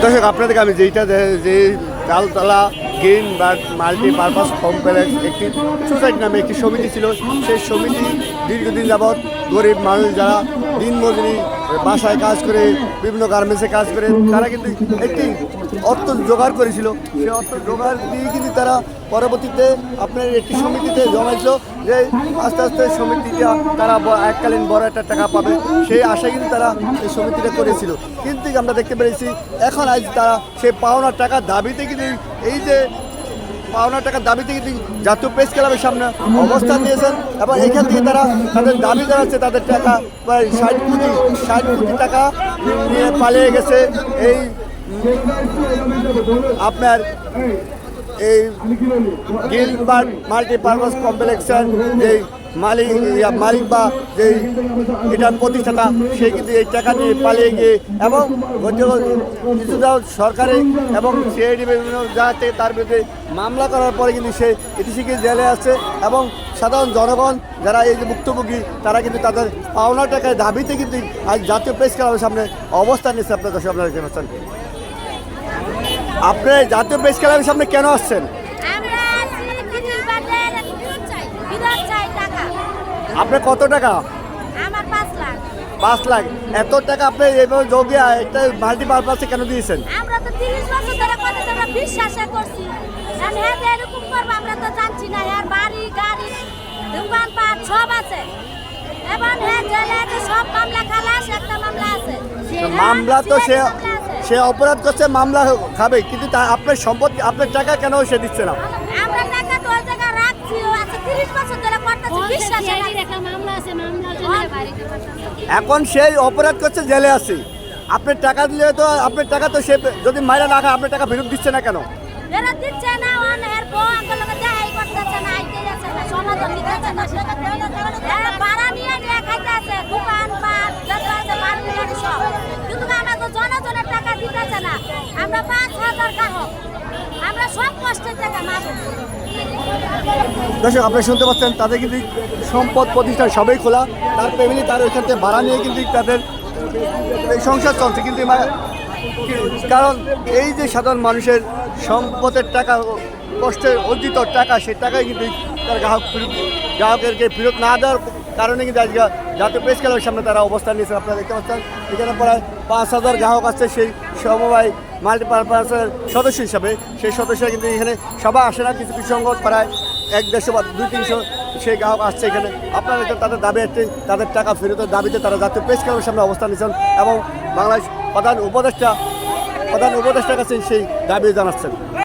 দর্শক আপনাদেরকে আমি যে Taltala green bird multipurpose complex একটি সোসাইটি নামে একটি সমিতি ছিল, সেই সমিতি দীর্ঘদিন যাবৎ গরিব মানুষ যারা দিনমজুরি বাসায় কাজ করে বিভিন্ন গার্মেন্টসে কাজ করে তারা কিন্তু একটি অর্থ জোগাড় করেছিল। সেই অর্থ জোগাড় দিয়ে কিন্তু তারা পরবর্তীতে আপনার একটি সমিতিতে জমাইছিল যে আস্তে আস্তে সমিতিটা তারা এককালীন বড় একটা টাকা পাবে, সেই আশায় কিন্তু তারা এই সমিতিটা করেছিল। কিন্তু আমরা দেখতে পেরেছি এখন আজ তারা সেই পাওনার টাকার দাবিতে কিন্তু এই যে পাওনার টাকার দাবিতে কিন্তু জাতীয় প্রেস ক্লাবের সামনে অবস্থান নিয়েছেন এবং এখান থেকে তারা তাদের দাবি জানাচ্ছে। তাদের টাকা প্রায় 60 কোটি টাকা নিয়ে পালিয়ে গেছে এই আপনার এই গিলবার্ট মাল্টিপারপাস কমপ্লেক্সের যে মালিক বা যে এটার প্রতিষ্ঠাতা, সে কিন্তু এই টাকা নিয়ে পালিয়ে গিয়ে এবং কিছুটা সরকারি এবং সিআইডি বিভিন্ন জায়গা থেকে তার বিরুদ্ধে মামলা করার পরে কিন্তু সে ইতিশিকে জেলে আছে এবং সাধারণ জনগণ যারা এই যে ভুক্তভোগী তারা কিন্তু তাদের পাওনা টাকার দাবিতে কিন্তু আজ জাতীয় প্রেস ক্লাবের সামনে অবস্থান নিচ্ছে। আপনার দর্শক আপনারা দেখতে পাচ্ছেন। আপনি জাতীয় প্রেস ক্লাবের সামনে কেন আসছেন? আপনার কত টাকা? আমার 5 লাখ। 5 লাখ। এত টাকা আপনি এইভাবে যোগে একটা মাল্টিপারপাসে কেন দিয়েছেন? আমরা তো 30 বছর ধরে কথা আমরা বিশ্বাস করছি, কারণ হ্যাঁ এরকম করবো আমরা তো জানছি না। আর বাড়ি গাড়ি দোকান পাট সব আছে এবং হ্যাঁ জেলে আছে, সব মামলা খালাস, একটা মামলা আছে। মামলা তো সে অপরাধ করছে, মামলা খাবে, কিন্তু আপনার সম্পত্তি আপনার টাকা কেন সে দিচ্ছে না? আমরা টাকা তো ওই জায়গায় রাখছি, আছে 30 বছর ধরে করতেছি বিশ্বাস। একটা মামলা আছে, মামলার জন্য বাড়িতে এখন সেই অপরাধ করছে, জেলে আছে। আপনার টাকা দিলে তো আপনার টাকা তো সে যদি মাইরা রাখা আপনার টাকা ফেরত দিচ্ছে না কেন? ফেরত দিচ্ছে না, অনেক বউ আন্দোলনে দেখাই করতেছে না, আইতে যাচ্ছে না, সমাধান দিতেছে না। ভাড়া নিয়ে নিয়ে খাইতে আছে, দোকান পাট যত আছে বাড়ি গাড়ি সব, কিন্তু আমরা তো জনজনের টাকা দিতেছে না। আমরা 5,000 গ্রাহক, আমরা সব কষ্টের টাকা মাসে। দর্শক আপনারা শুনতে পাচ্ছেন, তাদের কিন্তু সম্পদ প্রতিষ্ঠান সবই খোলা, তার ফ্যামিলি তার ওইখান থেকে ভাড়া নিয়ে কিন্তু তাদের এই সংসার চলছে। কিন্তু কারণ এই যে সাধারণ মানুষের সম্পদের টাকা, কষ্টের অর্জিত টাকা, সেই টাকায় কিন্তু তার গ্রাহকেরকে ফেরত না দেওয়ার কারণে কিন্তু আজকে জাতীয় প্রেস ক্লাবের সামনে তারা অবস্থান নিয়েছে। আপনারা দেখতে পাচ্ছেন এখানে প্রায় 5,000 গ্রাহক আছে সেই সমবায় মাল্টিপারপাসের সদস্য হিসাবে। সেই সদস্যরা কিন্তু এখানে সবাই আসে না, কিছু কিছু সংগঠন প্রায় 100-150 বা 200-300 সেই গ্রাহক আসছে এখানে। আপনারা তাদের দাবি একটি, তাদের টাকা ফেরতের দাবিতে তারা জাতীয় প্রেস ক্লাবের সামনে অবস্থান নিয়েছেন এবং বাংলাদেশ প্রধান উপদেষ্টার কাছে সেই দাবি জানাচ্ছেন।